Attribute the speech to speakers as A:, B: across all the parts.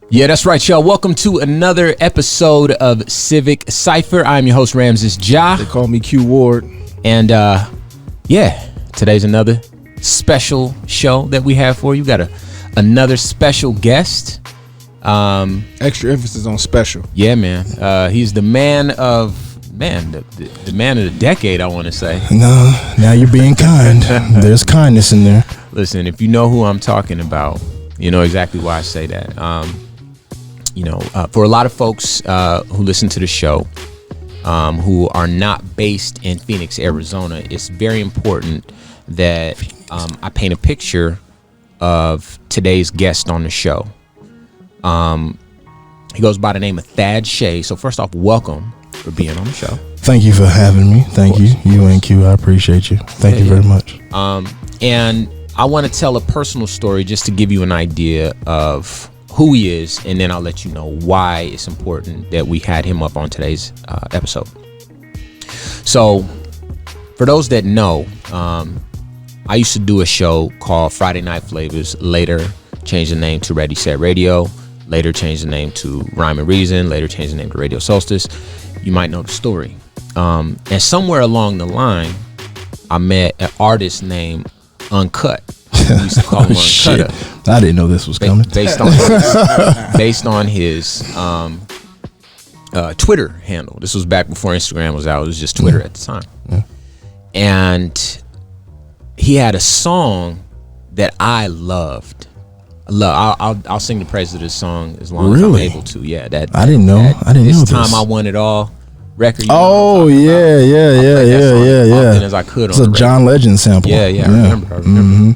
A: Yeah, that's right, y'all. Welcome to another episode of Civic Cipher. I'm your host, Ramses Ja.
B: They call me Q Ward.
A: And today's another special show that we have for you. Got another special guest.
B: Extra emphasis on special.
A: Yeah, man. He's the man of the man of the decade, I want to say.
B: No, now you're being kind. There's kindness in there.
A: Listen, if you know who I'm talking about, you know exactly why I say that. For a lot of folks who listen to the show, who are not based in Phoenix, Arizona, it's very important that I paint a picture of today's guest on the show. He goes by the name of Thadd Shea. So first off, welcome for being on the show.
B: Thank you for having me. Thank you. You and Q, I appreciate you. Thank you very much.
A: And I want to tell a personal story just to give you an idea of who he is, and then I'll let you know why it's important that we had him up on today's episode. So, for those that know, I used to do a show called Friday Night Flavors, later changed the name to Ready Set Radio, later changed the name to Rhyme and Reason, later changed the name to Radio Solstice. You might know the story. And somewhere along the line, I met an artist named Uncut. We used to call him Uncut.
B: Shit. I didn't know this was coming.
A: Based on his Twitter handle. This was back before Instagram was out. It was just Twitter at the time. Yeah. And he had a song that I loved. I'll sing the praise of this song as long as I'm able to. Yeah,
B: I didn't know.
A: This time I want it all record.
B: Oh yeah.
A: Often as I could.
B: It's a John Legend sample.
A: Yeah. I remember. Mm-hmm.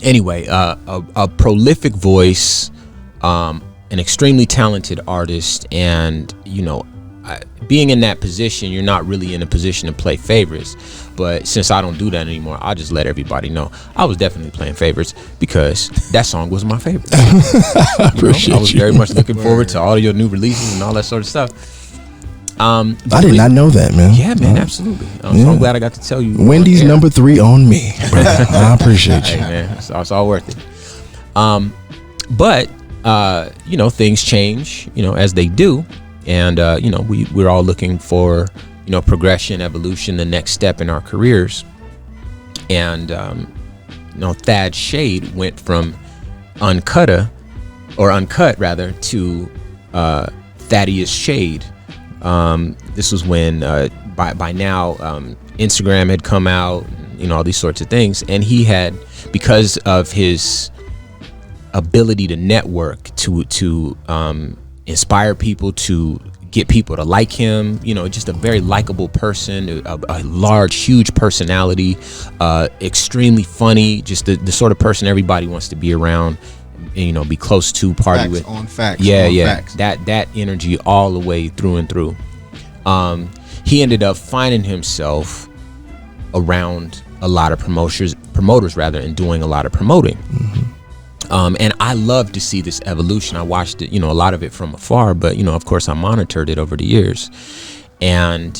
A: Anyway, a prolific voice, an extremely talented artist, and being in that position, you're not really in a position to play favorites. But since I don't do that anymore, I'll just let everybody know I was definitely playing favorites because that song was my favorite. I was very much looking forward to all of your new releases and all that sort of stuff.
B: I did not know that, man.
A: Yeah, man, absolutely. So I'm glad I got to tell you.
B: Wendy's number 3 on me. I appreciate you.
A: Hey, man, it's all worth it. But things change, as they do. And, we're all looking for, progression, evolution, the next step in our careers. And, Thadd Shade went from uncut to Thaddeus Shade. This was when, by now, Instagram had come out, all these sorts of things. And he had, because of his ability to network, to inspire people, to get people to like him, just a very likable person, a large, huge personality, extremely funny, just the sort of person everybody wants to be around, and, be close to, party with.
B: Facts.
A: That energy all the way through and through. He ended up finding himself around a lot of promoters and doing a lot of promoting. Mm-hmm. And I love to see this evolution. I watched it, a lot of it from afar, but, of course I monitored it over the years. And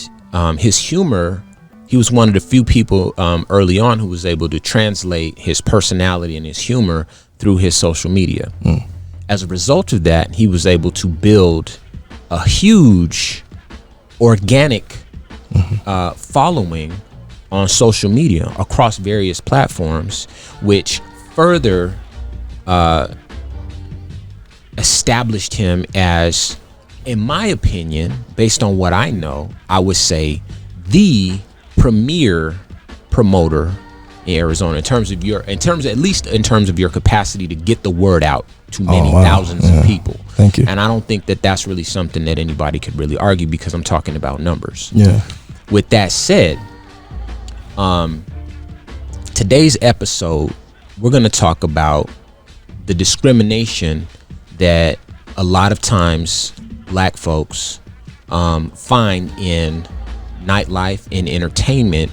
A: his humor, he was one of the few people early on who was able to translate his personality and his humor through his social media. As a result of that, he was able to build a huge organic following on social media across various platforms, which further established him as, in my opinion, based on what I know, I would say the premier promoter in Arizona in terms of your capacity to get the word out to many thousands of people.
B: Thank you.
A: And I don't think that that's really something that anybody could really argue, because I'm talking about numbers.
B: Yeah.
A: With that said, today's episode, we're going to talk about the discrimination that a lot of times black folks find in nightlife, in entertainment,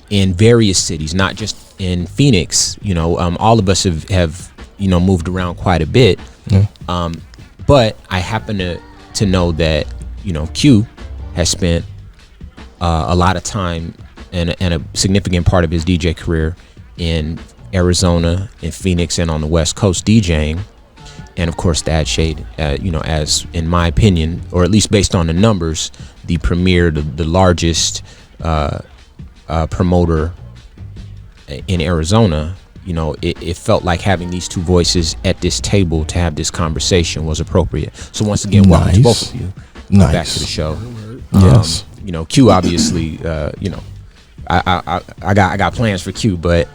A: in various cities, not just in Phoenix. All of us have moved around quite a bit. Yeah. But I happen to know that, Q has spent a lot of time and a significant part of his DJ career in Arizona, in Phoenix, and on the West Coast DJing. And of course, Thadd Shade, as in my opinion, or at least based on the numbers, the premier, the largest promoter in Arizona. It felt like having these two voices at this table to have this conversation was appropriate. So once again, welcome to both of you.
B: Nice.
A: Back to the show.
B: Yes.
A: Q obviously, I got plans for Q, but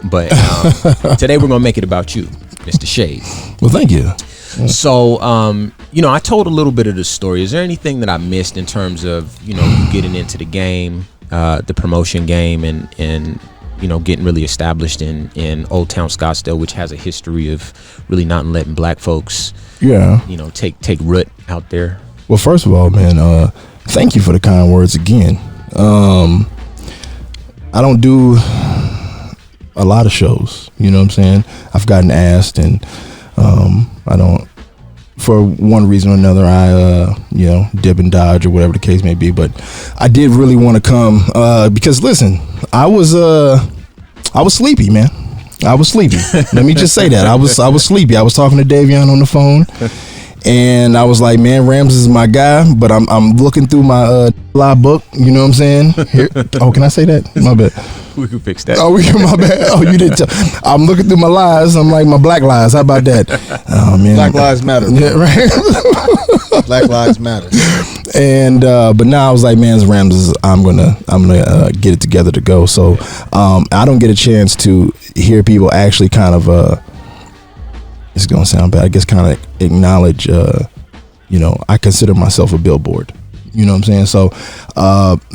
A: today we're gonna make it about you, Mr. Shade.
B: Well, thank you. Yeah.
A: So, I told a little bit of the story. Is there anything that I missed in terms of, you getting into the game, the promotion game, and getting really established in Old Town Scottsdale, which has a history of really not letting black folks, take root out there?
B: Well, first of all, man, thank you for the kind words again. I don't do a lot of shows, you know what I'm saying? I've gotten asked, and I don't, for one reason or another, I dip and dodge or whatever the case may be. But I did really want to come because listen, I was sleepy, man. I was sleepy. Let me just say that I was sleepy. I was talking to Davion on the phone, and I was like, man, Ramses is my guy. But I'm looking through my live book. You know what I'm saying? Here, can I say that? My bad.
A: We can fix that.
B: Oh, my bad. Oh, you didn't tell. I'm looking through my lies. I'm like, my black lies. How about that? Oh, man.
C: Black lives matter.
B: Yeah, right.
C: Black lives matter.
B: And but now I was like, man, it's Ramses. I'm gonna get it together to go. So I don't get a chance to hear people actually kind of it's gonna sound bad, I guess, kind of acknowledge I consider myself a billboard. You know what I'm saying? So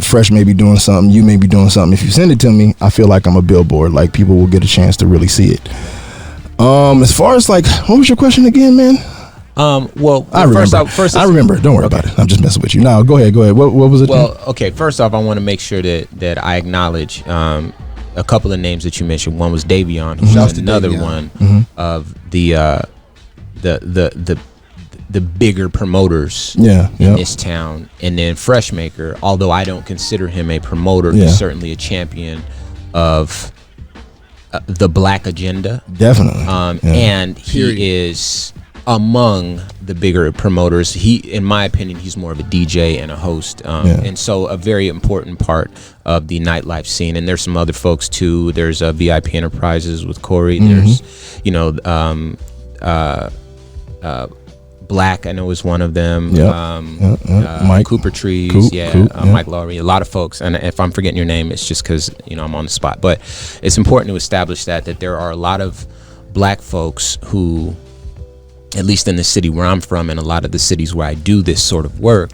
B: Fresh may be doing something, you may be doing something. If you send it to me, I feel like I'm a billboard. Like, people will get a chance to really see it. As far as like, what was your question again, man?
A: Well,
B: I remember. Don't worry about it. I'm just messing with you. No, go ahead. What was it?
A: Well, okay. First off, I want to make sure that I acknowledge a couple of names that you mentioned. One was Davion, who's another one of the bigger promoters in this town. And then Freshmaker, although I don't consider him a promoter, he's certainly a champion of the black agenda.
B: Definitely.
A: And he is among the bigger promoters. In my opinion, he's more of a DJ and a host, and so a very important part of the nightlife scene. And there's some other folks too. There's VIP Enterprises with Corey. There's Black, I know, is one of them.
B: Mike
A: Cooper Trees, Mike Lowry, a lot of folks. And if I'm forgetting your name, it's just because I'm on the spot. But it's important to establish that there are a lot of black folks who, at least in the city where I'm from, and a lot of the cities where I do this sort of work,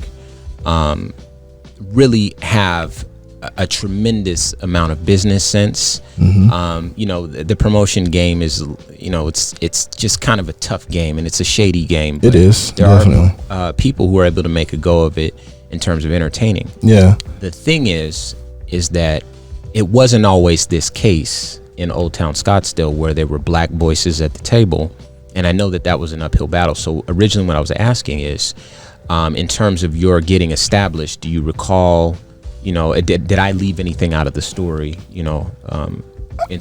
A: really have a tremendous amount of business sense. The promotion game is, it's just kind of a tough game, and it's a shady game.
B: It is.
A: There are people who are able to make a go of it in terms of entertaining.
B: Yeah.
A: The thing is that it wasn't always this case in Old Town Scottsdale, where there were black voices at the table. And I know that was an uphill battle. So originally what I was asking is, in terms of your getting established, do you recall, did I leave anything out of the story, in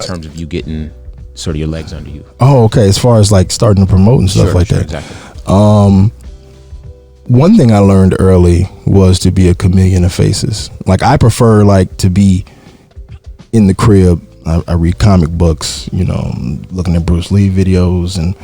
A: terms of you getting sort of your legs under you?
B: Oh, okay. As far as like starting to promote and stuff that.
A: Exactly.
B: One thing I learned early was to be a chameleon of faces. Like, I prefer like to be in the crib. I read comic books, looking at Bruce Lee videos and,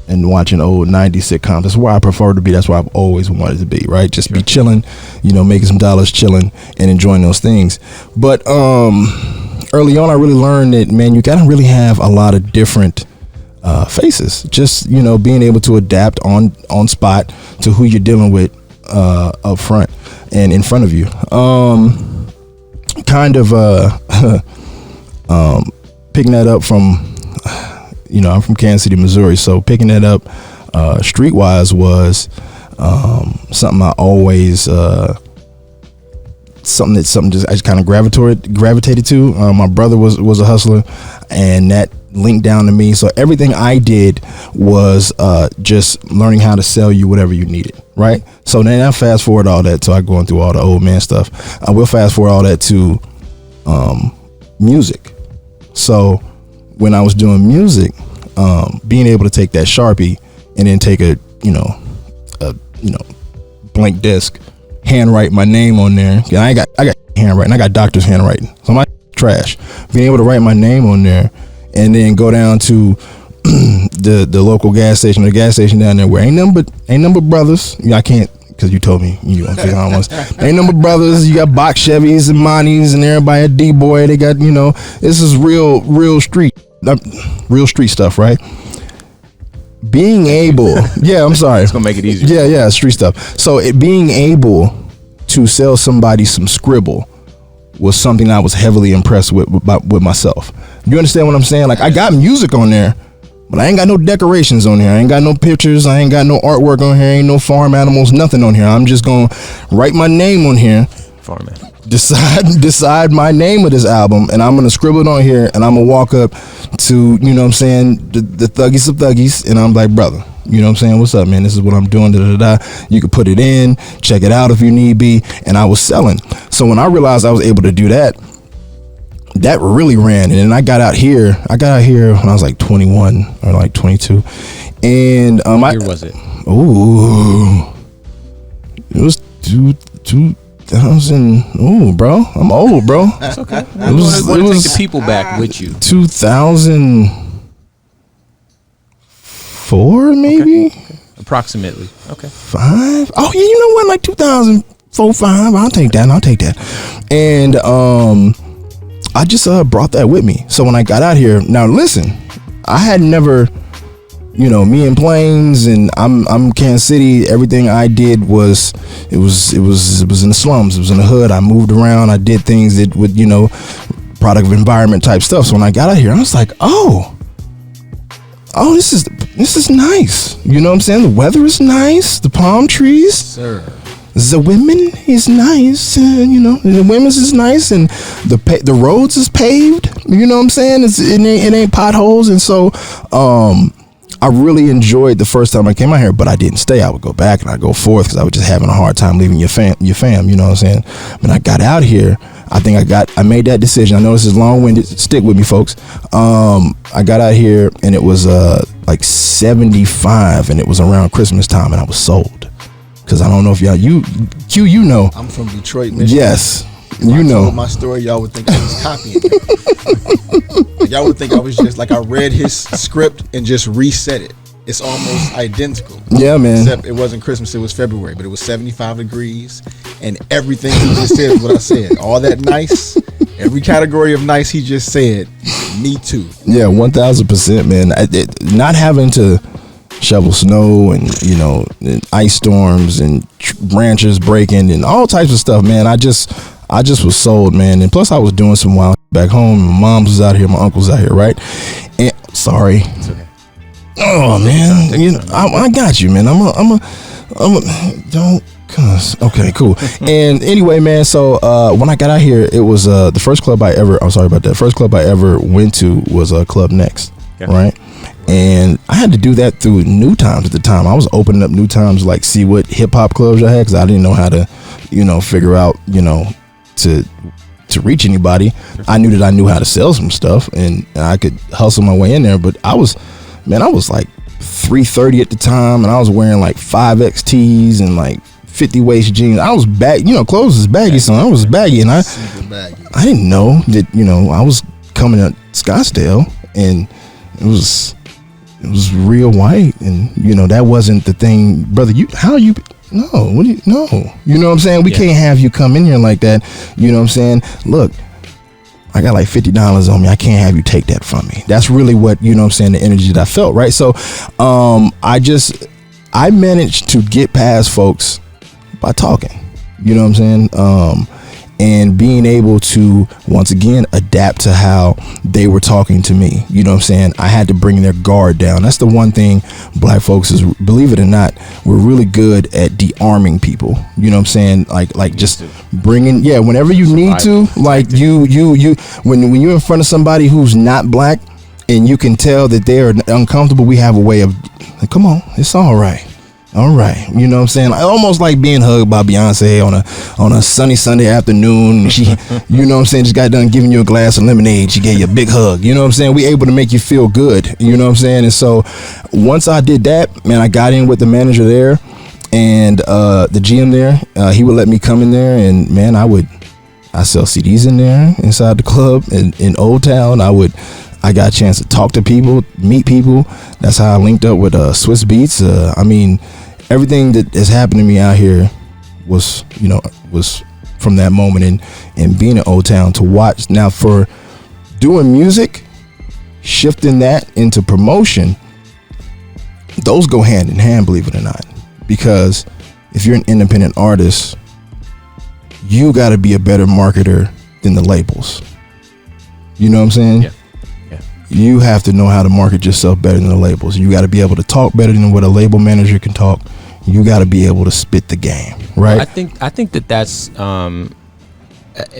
B: and watching old 90s sitcoms. That's where I prefer to be. That's where I've always wanted to be, right? Just be chilling, making some dollars, chilling and enjoying those things. But early on, I really learned that, man, you got to really have a lot of different faces. Just, being able to adapt on spot to who you're dealing with up front and in front of you. Picking that up from, I'm from Kansas City, Missouri. So picking that up streetwise was something I always, something I just kind of gravitated to. My brother was a hustler, and that linked down to me. So everything I did was just learning how to sell you whatever you needed, right? So then I fast forward all that. So I going through all the old man stuff. I will fast forward all that to music. So when I was doing music, being able to take that Sharpie and then take a blank disc, handwrite my name on there. I got handwriting. I got doctor's handwriting. So my trash. Being able to write my name on there and then go down to the local gas station, the gas station down there where ain't nothing but brothers. I can't, because you told me you don't figure out once. Ain't nothing but brothers. You got box Chevys and Monties and everybody a D-boy. They got, this is real street stuff, right? Being able, I'm sorry.
A: It's gonna make it easier.
B: Yeah, street stuff. So being able to sell somebody some scribble was something I was heavily impressed with myself. You understand what I'm saying? Like, I got music on there, but I ain't got no decorations on here. I ain't got no pictures. I ain't got no artwork on here. Ain't no farm animals, nothing on here. I'm just gonna write my name on here.
A: Farm animal.
B: Decide my name of this album, and I'm gonna scribble it on here, and I'm gonna walk up to, the thuggies of thuggies, and I'm like, brother, you know what I'm saying? What's up, man? This is what I'm doing. You can put it in, check it out if you need be. And I was selling. So when I realized I was able to do that, that really ran. And then I got out here when I was like 21 or like 22. And
A: what year was it?
B: Ooh, it was 2000. Oh, bro, I'm old, bro.
A: That's okay. It was take the people back with you. 2004, maybe. Okay. Approximately. Okay.
B: 5. Oh yeah, you know what? Like 2004, 5. I'll take that. And I just brought that with me. So when I got out here, now listen, I had never. Me and Plains, and I'm Kansas City. Everything I did was in the slums. It was in the hood. I moved around. I did things that would, product of environment type stuff. So when I got out here, I was like, oh, this is nice. You know what I'm saying? The weather is nice. The palm trees.
A: Sir.
B: The women is nice. The women's is nice, and the roads is paved. You know what I'm saying? It ain't potholes, and so I really enjoyed the first time I came out here, but I didn't stay. I would go back and I'd go forth because I was just having a hard time leaving your fam, you know what I'm saying? When I got out here, I made that decision. I know this is long-winded. Stick with me, folks. I got out here and it was like 75, and it was around Christmas time, and I was sold. Because I don't know if you know.
C: I'm from Detroit, Michigan.
B: Yes.
C: If I told my story, y'all would think I was copying him. Y'all would think I was just like I read his script and just reset it. It's almost identical.
B: Yeah, man.
C: Except it wasn't Christmas, it was February, but it was 75 degrees, and everything he just said is what I said. All that nice, every category of nice he just said, me too.
B: Yeah, 1000%, man. Not having to shovel snow and and ice storms and branches breaking and all types of stuff, man. I just was sold, man. And plus I was doing some wild back home. My mom's was out here, my uncle's out here, right? And sorry. It's okay. Oh man, I got you, man. I'm a don't cuss. Okay, cool. And anyway, man, so when I got out here, it was the first club I ever went to was Club Next, right? And I had to do that through New Times at the time. I was opening up New Times, like, see what hip hop clubs I had, because I didn't know how to, figure out, to reach anybody. I knew that I knew how to sell some stuff, and I could hustle my way in there. But I was like 330 at the time, and I was wearing like 5X tees and like 50 waist jeans. I was clothes is baggy, so I was baggy, and I didn't know that, I was coming to Scottsdale, and it was real white, and that wasn't the thing, brother. You know what I'm saying? We can't have you come in here like that. You know what I'm saying? Look, I got like $50 on me. I can't have you take that from me. That's really what, the energy that I felt, right? So I managed to get past folks by talking, you know what I'm saying? And being able to, once again, adapt to how they were talking to me. You know what I'm saying? I had to bring their guard down. That's the one thing black folks is, believe it or not, we're really good at dearming people. You know what I'm saying? Like just bringing, whenever you need to, like you when you're in front of somebody who's not black and you can tell that they're uncomfortable, we have a way of, like, come on, it's all right. All right, you know what I'm saying? Almost like being hugged by Beyonce on a sunny Sunday afternoon. She, you know what I'm saying, just got done giving you a glass of lemonade. She gave you a big hug. You know what I'm saying? We able to make you feel good. You know what I'm saying? And so once I did that, man, I got in with the manager there and the GM there. He would let me come in there, and man, I sell CDs in there inside the club in Old Town. I got a chance to talk to people, meet people. That's how I linked up with Swiss Beats. I mean, everything that has happened to me out here was from that moment, and being in Old Town to watch. Now for doing music, shifting that into promotion, those go hand in hand, believe it or not. Because if you're an independent artist, you got to be a better marketer than the labels. You know what I'm saying?
A: Yeah.
B: You have to know how to market yourself better than the labels. You got to be able to talk better than what a label manager can talk. You got to be able to spit the game, right?
A: I think that's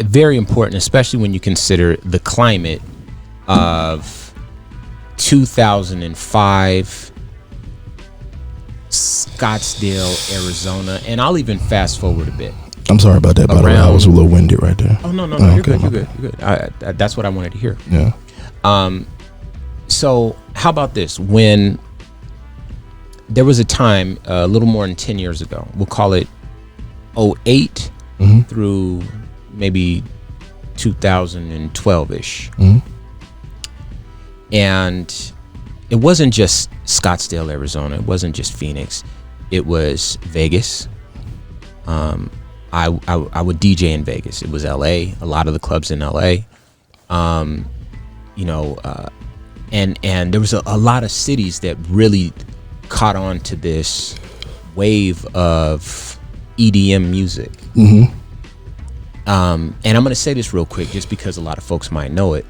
A: very important, especially when you consider the climate of 2005 Scottsdale, Arizona, and I'll even fast forward a bit.
B: I'm sorry about that, by the way. I was a little winded right there.
A: Oh, no,
B: Oh,
A: you're
B: okay,
A: good. That's what I wanted to hear.
B: Yeah.
A: So how about this? When there was a time a little more than 10 years ago, we'll call it 08 through maybe 2012-ish. And it wasn't just Scottsdale, Arizona. It wasn't just Phoenix. It was Vegas. I would DJ in Vegas. It was LA, a lot of the clubs in LA. And there was a lot of cities that really caught on to this wave of EDM music. And I'm going to say this real quick just because a lot of folks might know it.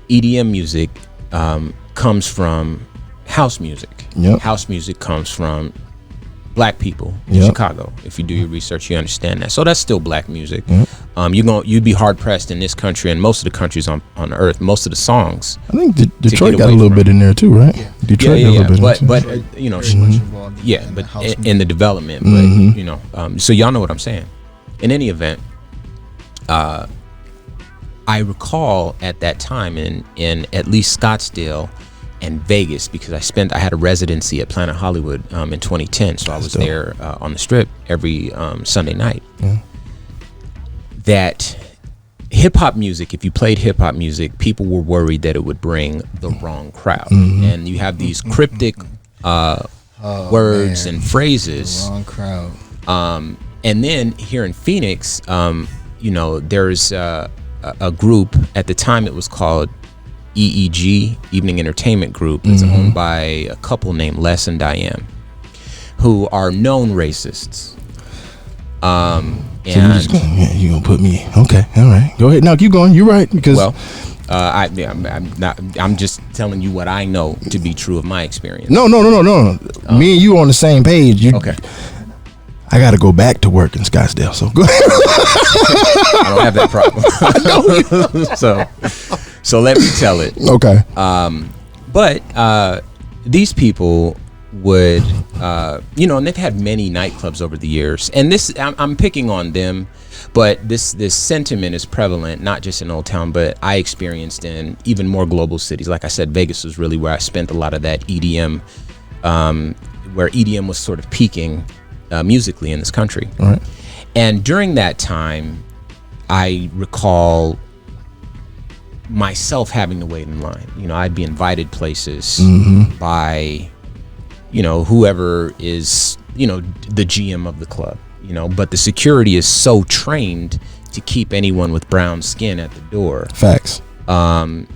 A: EDM music comes from house music.
B: Yep.
A: House music comes from black people in Chicago. If you do your research, you understand that. So that's still black music. You'd be hard pressed in this country and most of the countries on earth. Most of the songs.
B: I think Detroit got a little bit in there too, right?
A: Yeah.
B: Detroit got a little bit in there too.
A: But you know, in the development. But so y'all know what I'm saying. In any event, I recall at that time in at least Scottsdale and Vegas, because I had a residency at Planet Hollywood in 2010, so I was there on the Strip every Sunday night. That hip-hop music, if you played hip-hop music, people were worried that it would bring the wrong crowd. And you have these cryptic words and phrases.
C: The wrong crowd.
A: And then here in Phoenix, there's a group, at the time it was called EEG, Evening Entertainment Group. It's owned by a couple named Les and Diane, who are known racists.
B: So you gonna put me? Okay, all right. Go ahead. Now keep going. You're right, because
A: I'm just telling you what I know to be true of my experience.
B: No. Me and you on the same page.
A: Okay.
B: I got to go back to work in Scottsdale, so go ahead.
A: I don't have that problem. So let me tell it.
B: Okay.
A: But these people would, and they've had many nightclubs over the years. And this, I'm picking on them, but this sentiment is prevalent, not just in Old Town, but I experienced in even more global cities. Like I said, Vegas was really where I spent a lot of that EDM, where EDM was sort of peaking musically in this country.
B: All right.
A: And during that time, I recall myself having to wait in line. I'd be invited places by, whoever is, the GM of the club, but the security is so trained to keep anyone with brown skin at the door.
B: Facts.
A: And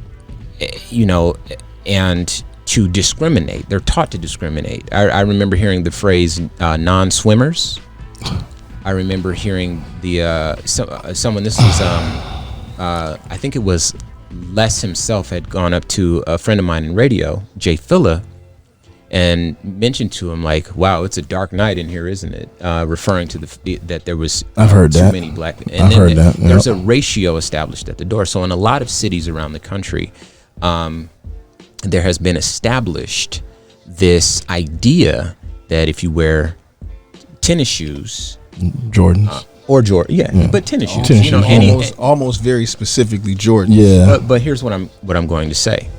A: to discriminate. They're taught to discriminate. I remember hearing the phrase non-swimmers. I remember hearing someone, this was, I think it was Les himself had gone up to a friend of mine in radio, Jay Filla, and mentioned to him, like, wow, it's a dark night in here, isn't it? Referring to that there was too many black people. And
B: I've heard that. Yep.
A: There's a ratio established at the door. So in a lot of cities around the country, there has been established this idea that if you wear tennis shoes,
B: Jordans.
A: or Jordan, but tennis shoes.
B: Tennis
A: You know,
B: shoes.
C: almost very specifically Jordan.
B: Yeah.
A: But here's what I'm going to say.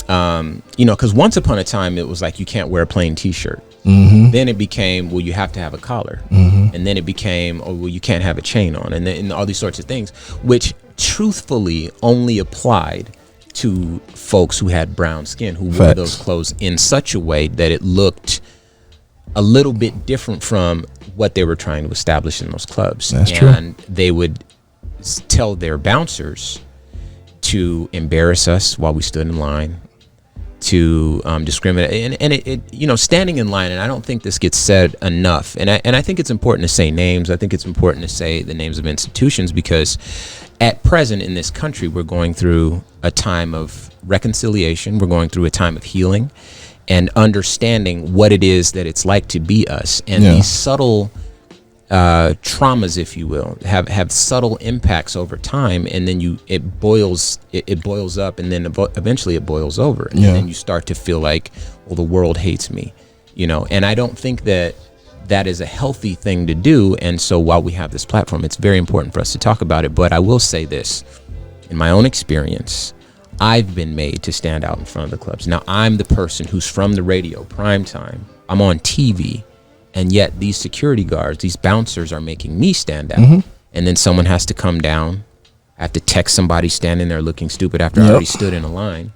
A: You know, because once upon a time it was like you can't wear a plain T-shirt. Then it became, well, you have to have a collar, and then it became, oh, well, you can't have a chain on, and then all these sorts of things, which truthfully only applied to folks who had brown skin, who wore those clothes in such a way that it looked a little bit different from what they were trying to establish in those clubs.
B: That's true.
A: And they would tell their bouncers to embarrass us while we stood in line, to discriminate, and it you know, standing in line. And I don't think this gets said enough, and I think it's important to say names. I think it's important to say the names of institutions, because at present in this country we're going through a time of reconciliation. We're going through a time of healing and understanding what it is that it's like to be us, and these subtle traumas, if you will, have subtle impacts over time, and then it boils up, and then eventually it boils over, and then you start to feel like, well, the world hates me, you know. And I don't think that is a healthy thing to do. And so while we have this platform, it's very important for us to talk about it. But I will say this, in my own experience, I've been made to stand out in front of the clubs. Now, I'm the person who's from the radio, prime time, I'm on TV, and yet these security guards, these bouncers, are making me stand out. And then someone has to come down. I have to text somebody standing there looking stupid after I already stood in a line,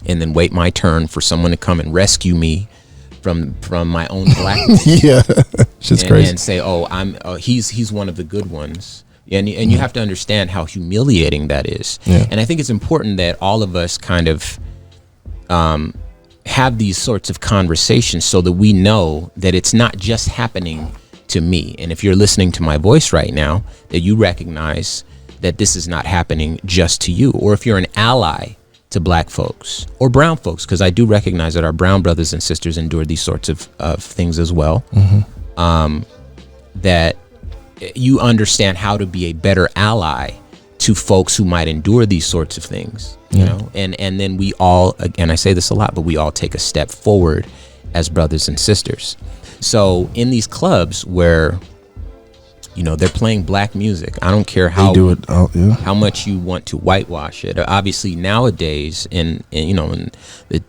A: and then wait my turn for someone to come and rescue me from my own blackness.
B: Shit's crazy.
A: And say, oh, he's one of the good ones. And you have to understand how humiliating that is. And I think it's important that all of us kind of have these sorts of conversations, so that we know that it's not just happening to me. And if you're listening to my voice right now, that you recognize that this is not happening just to you. Or if you're an ally to black folks or brown folks, because I do recognize that our brown brothers and sisters endure these sorts of things as well, that you understand how to be a better ally to folks who might endure these sorts of things, you know. And then we all, again, I say this a lot, but we all take a step forward as brothers and sisters. So in these clubs where, you know, they're playing black music, I don't care how how much you want to whitewash it. Obviously nowadays in the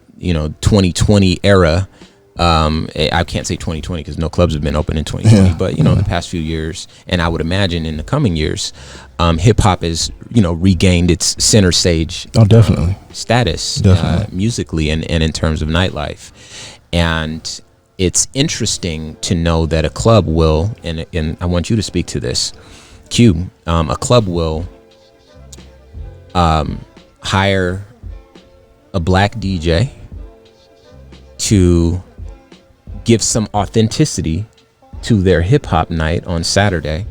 A: 2020 era, I can't say 2020 because no clubs have been open in 2020, but you know, the past few years, and I would imagine in the coming years, hip hop has, you know, regained its center stage status musically and in terms of nightlife. And it's interesting to know that a club will, and I want you to speak to this, Q, a club will hire a black DJ to give some authenticity to their hip hop night on Saturday.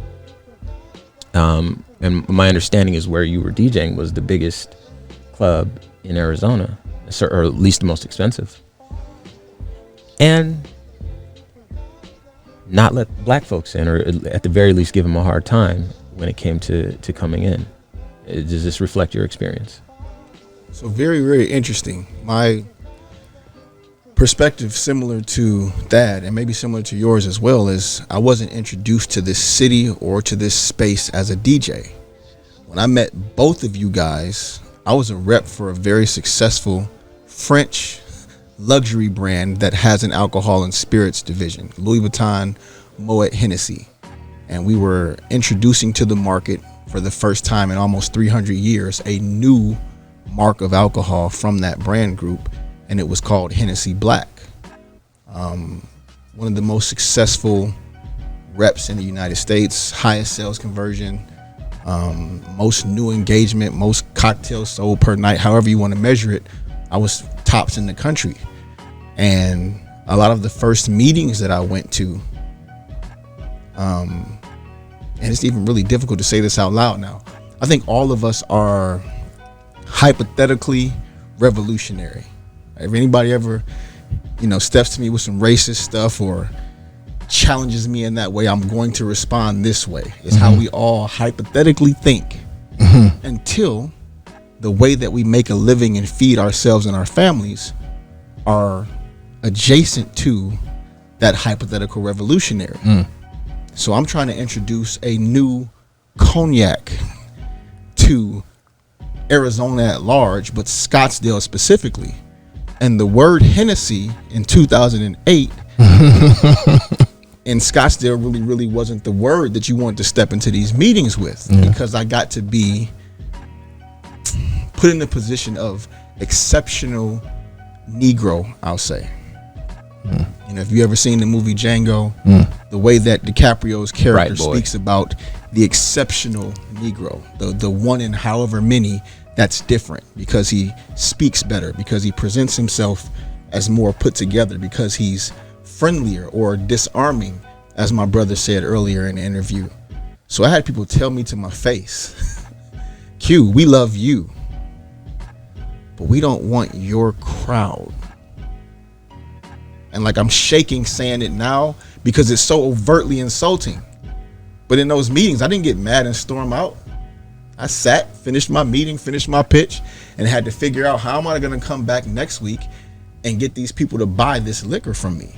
A: And my understanding is where you were DJing was the biggest club in Arizona, or at least the most expensive. And not let black folks in, or at the very least give them a hard time when it came to coming in. Does this reflect your experience?
C: So very, very interesting. My perspective, similar to Thadd, and maybe similar to yours as well, is I wasn't introduced to this city or to this space as a DJ. When I met both of you guys, I was a rep for a very successful French luxury brand that has an alcohol and spirits division, Louis Vuitton Moet Hennessy. And we were introducing to the market for the first time in almost 300 years a new mark of alcohol from that brand group, and it was called Hennessy Black. One of the most successful reps in the United States, highest sales conversion, most new engagement, most cocktails sold per night, however you want to measure it. I was tops in the country. And a lot of the first meetings that I went to, and it's even really difficult to say this out loud now, I think all of us are hypothetically revolutionary. If anybody ever, you know, steps to me with some racist stuff or challenges me in that way, I'm going to respond this way. It's how we all hypothetically think until the way that we make a living and feed ourselves and our families are adjacent to that hypothetical revolutionary. So I'm trying to introduce a new cognac to Arizona at large, but Scottsdale specifically. And the word Hennessy in 2008 in Scottsdale really wasn't the word that you wanted to step into these meetings with, because I got to be put in a position of exceptional Negro, I'll say. You know, if you ever seen the movie Django, the way that DiCaprio's character speaks about the exceptional Negro, the one in however many that's different, because he speaks better, because he presents himself as more put together, because he's friendlier or disarming, as my brother said earlier in the interview. So I had people tell me to my face, Q, we love you, but we don't want your crowd. And like, I'm shaking saying it now because it's so overtly insulting. But in those meetings, I didn't get mad and storm out. I sat, finished my meeting, finished my pitch, and had to figure out, how am I going to come back next week and get these people to buy this liquor from me?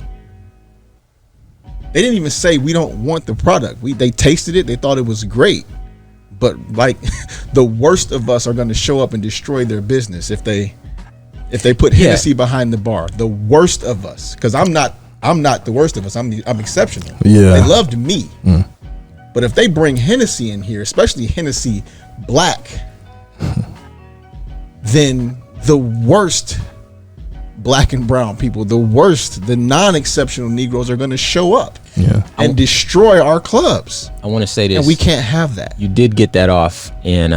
C: They didn't even say we don't want the product. They tasted it. They thought it was great. But like, the worst of us are going to show up and destroy their business if they put Hennessy behind the bar. The worst of us, because I'm not the worst of us. I'm exceptional.
B: Yeah,
C: they loved me. But if they bring Hennessy in here, especially Hennessy Black, then the worst Black and brown people, the worst, the non-exceptional Negroes are going to show up and destroy our clubs.
A: I want to say this,
C: and we can't have that.
A: You did get that off in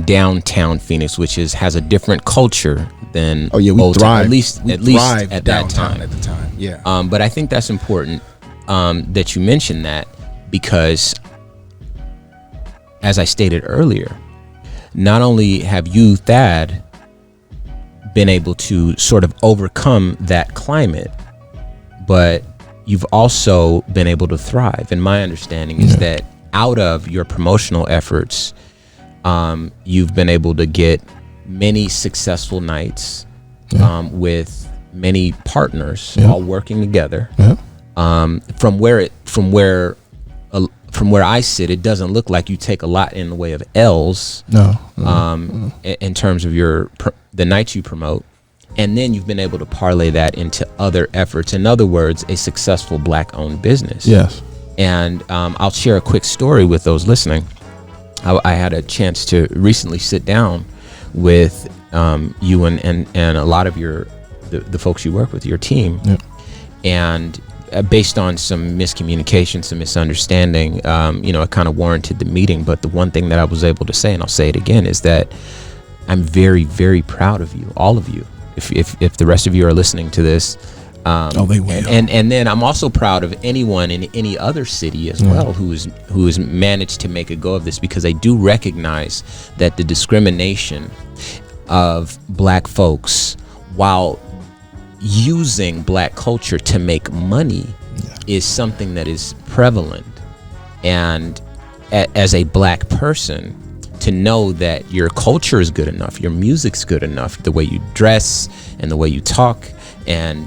A: downtown Phoenix, which has a different culture than
C: we thrive.
A: At least at that time.
C: At the time, yeah.
A: But I think that's important that you mentioned that, because, as I stated earlier, not only have you, Thadd, been able to sort of overcome that climate, but you've also been able to thrive. And my understanding is that out of your promotional efforts, you've been able to get many successful nights with many partners all working together. From where I sit, it doesn't look like you take a lot in the way of L's. In terms of the nights you promote, and then you've been able to parlay that into other efforts. In other words, a successful Black-owned business.
B: Yes.
A: And I'll share a quick story with those listening. I had a chance to recently sit down with you and a lot of the folks you work with, your team, and based on some miscommunication, some misunderstanding, it kind of warranted the meeting. But the one thing that I was able to say, and I'll say it again, is that I'm very, very proud of you, all of you. If the rest of you are listening to this,
B: they will.
A: And then I'm also proud of anyone in any other city as well who has managed to make a go of this, because I do recognize that the discrimination of Black folks while using Black culture to make money is something that is prevalent. And as a Black person, to know that your culture is good enough, your music's good enough, the way you dress and the way you talk, and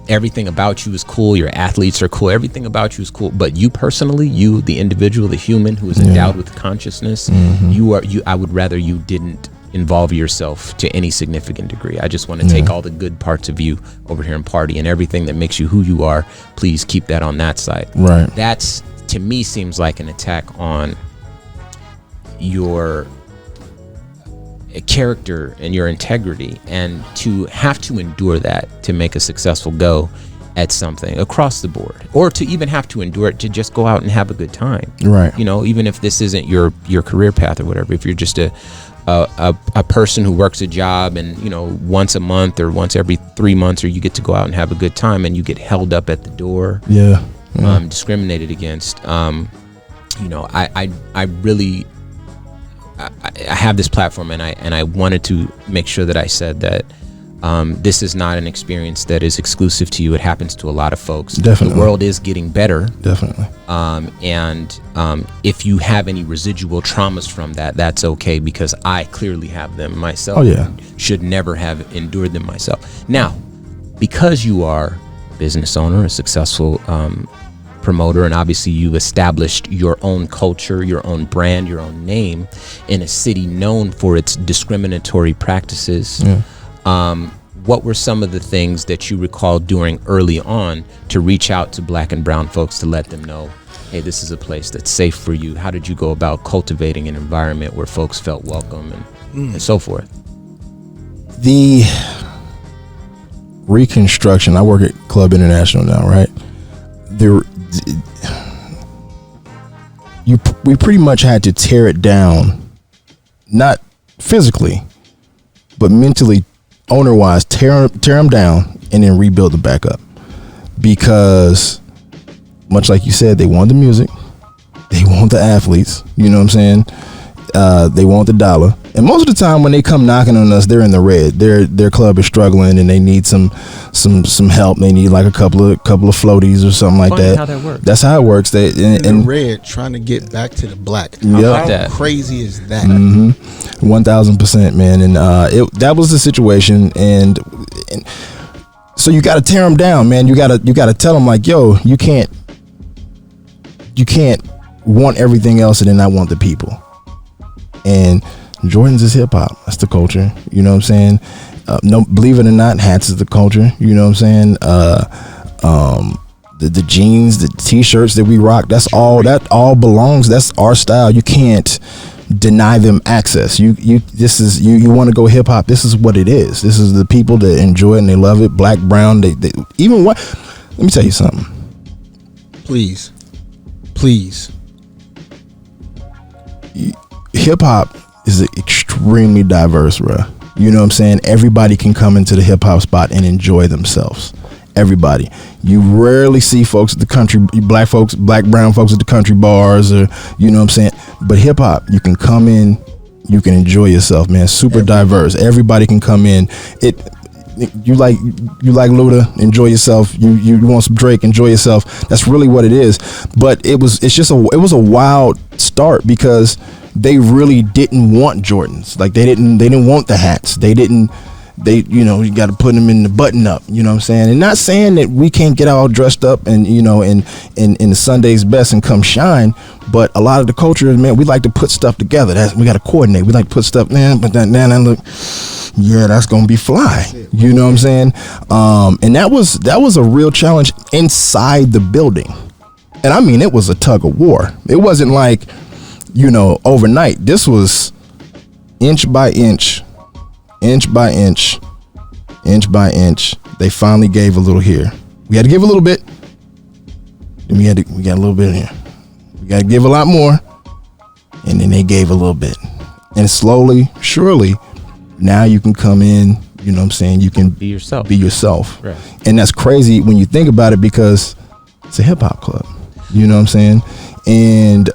A: everything about you is cool, your athletes are cool, everything about you is cool, but you personally, you, the individual, the human who is endowed with consciousness, I would rather you didn't involve yourself to any significant degree. I just want to take all the good parts of you over here and party, and everything that makes you who you are, please keep that on that side.
B: Right.
A: That's, to me, seems like an attack on your character and your integrity, and to have to endure that to make a successful go at something across the board, or to even have to endure it to just go out and have a good time.
B: Right.
A: Even if this isn't your career path or whatever, if you're just a person who works a job and once a month or once every 3 months, or you get to go out and have a good time and you get held up at the door, discriminated against, I have this platform, and I wanted to make sure that I said that this is not an experience that is exclusive to you. It happens to a lot of folks.
B: Definitely.
A: The world is getting better.
B: Definitely.
A: And if you have any residual traumas from that, that's okay, because I clearly have them myself.
B: Oh, yeah.
A: And should never have endured them myself. Now, because you are business owner, a successful promoter, and obviously you've established your own culture, your own brand, your own name in a city known for its discriminatory practices. What were some of the things that you recall doing early on to reach out to Black and brown folks to let them know, hey, this is a place that's safe for you? How did you go about cultivating an environment where folks felt welcome and so forth?
B: The reconstruction, I work at Club International now, right? We pretty much had to tear it down, not physically, but mentally, owner-wise, tear them down and then rebuild it back up. Because, much like you said, they want the music, they want the athletes, you know what I'm saying? They want the dollar. And most of the time when they come knocking on us, they're in the red. Their club is struggling and they need some help. They need like a couple of floaties or something like that.
A: How that works.
B: That's how it works. They
C: in the red trying to get back to the black. How crazy is that?
B: 1000%, man. And that was the situation. And so you got to tear them down, man. You got to tell them like, yo, you can't want everything else and then not want the people. And Jordans is hip hop. That's the culture. You know what I'm saying? No, believe it or not, hats is the culture. You know what I'm saying? The jeans, the t-shirts that we rock, that all belongs. That's our style. You can't deny them access. You want to go hip hop. This is what it is. This is the people that enjoy it and they love it. Black, brown, they even what? Let me tell you something.
C: Please.
B: Hip hop is extremely diverse, bro. You know what I'm saying? Everybody can come into the hip hop spot and enjoy themselves. Everybody. You rarely see folks at the country, black, brown folks at the country bars, or you know what I'm saying? But hip hop, you can come in, you can enjoy yourself, man. Super diverse. Everybody can come in. You like Luda, enjoy yourself. You want some Drake, enjoy yourself. That's really what it is. But it was a wild start because they really didn't want Jordans. Like they didn't want the hats. You got to put them in the button up, you know what I'm saying? And not saying that we can't get all dressed up and, you know, in the Sunday's best and come shine, but a lot of the culture, man, we like to put stuff together. We got to coordinate. We like to put stuff, man, but then look, yeah, that's going to be fly. You know what I'm saying? And that was a real challenge inside the building. And I mean, it was a tug of war. It wasn't like, you know, overnight. This was inch by inch by inch. They finally gave a little here. We had to give a little bit. Then we got a little bit here. We got to give a lot more. And then they gave a little bit. And slowly, surely, now you can come in, you know what I'm saying? You can be yourself.
A: Right.
B: And that's crazy when you think about it because it's a hip hop club. You know what I'm saying? And,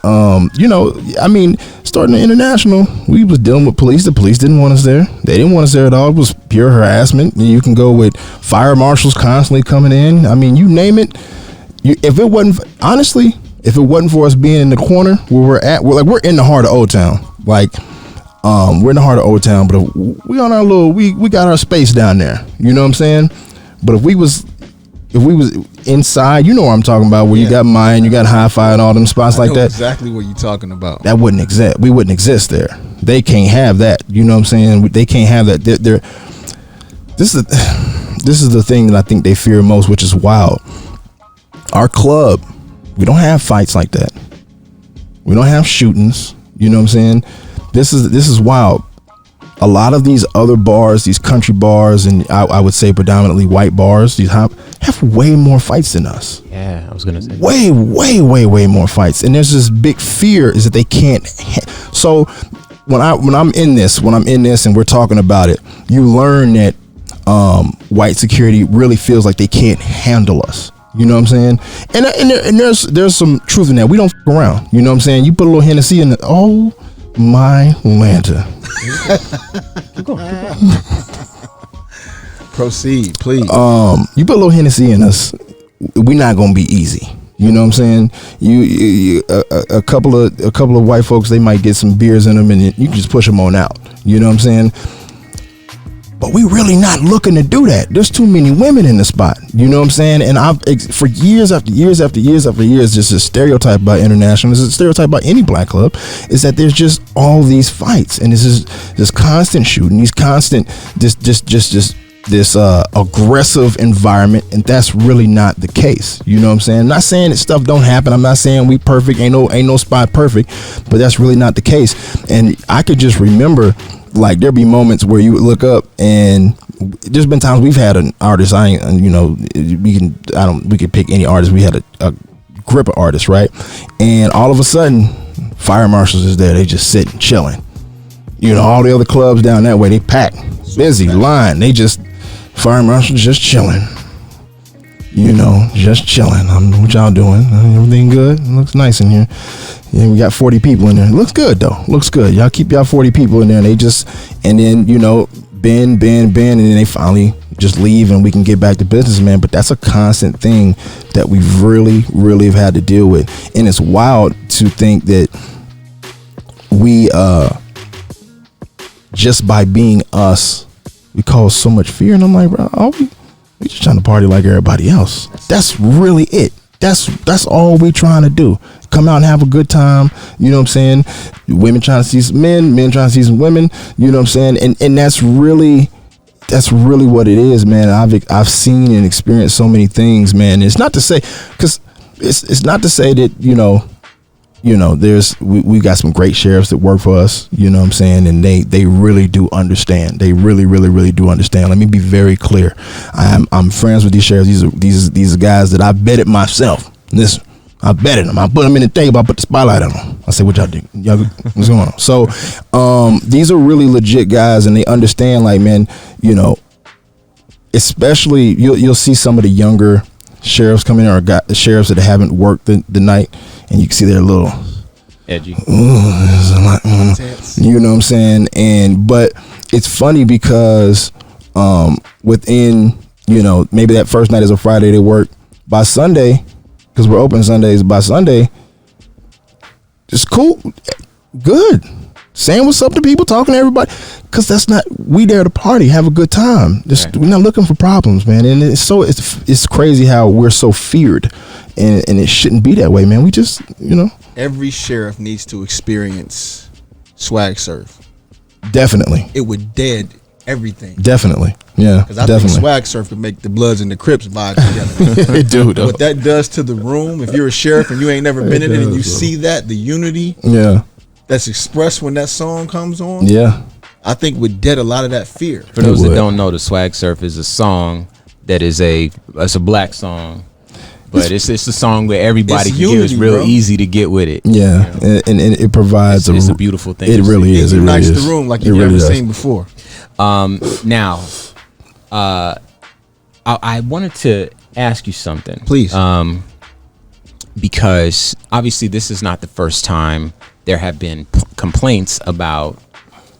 B: you know, I mean, starting the International, we was dealing with police. The police didn't want us there. They didn't want us there at all. It was pure harassment. You can go with fire marshals constantly coming in. I mean, you name it. If it wasn't for us being in the corner where we're at, we're in the heart of Old Town. Like, we're in the heart of Old Town, but we on our we got our space down there. You know what I'm saying? But if we was inside, you know what I'm talking about, where you got Mayan, you got Hi-Fi and all them spots like that.
C: Exactly what you're talking about.
B: That wouldn't exist. We wouldn't exist there. They can't have that. You know what I'm saying? They can't have that. This is the thing that I think they fear most, which is wild. Our club, we don't have fights like that. We don't have shootings. You know what I'm saying? This is wild. A lot of these other bars, these country bars, and I would say predominantly white bars, these have way more fights than us.
A: Yeah, I was gonna say
B: way more fights. And there's this big fear is that they can't. So when I'm in this and we're talking about it, you learn that white security really feels like they can't handle us. You know what I'm saying? And there's some truth in that. We don't f around. You know what I'm saying? You put a little Hennessy in it. My Lanta.
A: Keep going.
C: Proceed, please.
B: You put a little Hennessy in us, we're not gonna be easy. You know what I'm saying? You a couple of white folks, they might get some beers in them, and you can just push them on out. You know what I'm saying? But we really not looking to do that. There's too many women in the spot. You know what I'm saying? And I've for years after years after years after years, just a stereotype about international. This is a stereotype about any black club, is that there's just all these fights, and this is this constant shooting, these constant this aggressive environment, and that's really not the case. You know what I'm saying? I'm not saying that stuff don't happen. I'm not saying we perfect. Ain't no spot perfect, but that's really not the case. And I could just remember, like, there'd be moments where you would look up, and there's been times we've had an artist. We could pick any artist. We had a group of artists, right? And all of a sudden, fire marshals is there. They just sitting, chilling. You know, all the other clubs down that way, they packed, busy, line. They just fire marshals just chilling. You know, just chilling. What y'all doing? Everything good? It looks nice in here. Yeah, we got 40 people in there. It looks good though. Looks good. Y'all keep y'all 40 people in there. And then, you know, bend, and then they finally just leave, and we can get back to business, man. But that's a constant thing that we really have had to deal with. And it's wild to think that we, just by being us, we cause so much fear. And I'm like, bro, we just trying to party like everybody else. That's really it. That's all we trying to do. Come out and have a good time. You know what I'm saying? Women trying to see some men trying to see some women. You know what I'm saying? And that's really what it is, man. I've seen and experienced so many things, man. It's not to say, because it's not to say that, you know, we got some great sheriffs that work for us, you know what I'm saying? And they really do understand. They really do understand. Let me be very clear. I'm friends with these sheriffs. These are guys that I vetted myself. Listen, I vetted them. I put them in the table. I put the spotlight on them. I said, what y'all think? Y'all, what's going on? So, these are really legit guys, and they understand, like, man, you know, especially you'll see some of the younger sheriffs come in, or sheriffs that haven't worked the night, and you can see they're a little
A: edgy.
B: You know what I'm saying? But it's funny because within, you know, maybe that first night is a Friday, they work. By Sunday, because we're open Sundays, by Sunday, just cool, good, saying what's up to people, talking to everybody, because that's not, we there to party, have a good time. Right. We're not looking for problems, man. And it's crazy how we're so feared, and it shouldn't be that way, man. We just, you know,
C: every sheriff needs to experience swag surf.
B: Definitely,
C: it would dead everything.
B: Definitely, yeah.
C: Because I think swag surf could make the Bloods and the Crips vibe together.
B: It do, though.
C: What that does to the room, if you're a sheriff and you ain't never been in it, and you see that, the unity,
B: yeah,
C: that's expressed when that song comes on,
B: yeah,
C: I think would dead a lot of that fear.
A: For those that don't know, the Swag Surf is a song that is it's a black song, but it's a song where everybody can get. It's real easy to get with it.
B: Yeah, you know? and it provides
A: it's a beautiful thing.
B: It really is. It
C: unites
B: really is.
C: The room like you've never seen before.
A: Now, I wanted to ask you something,
C: please,
A: because obviously this is not the first time there have been complaints about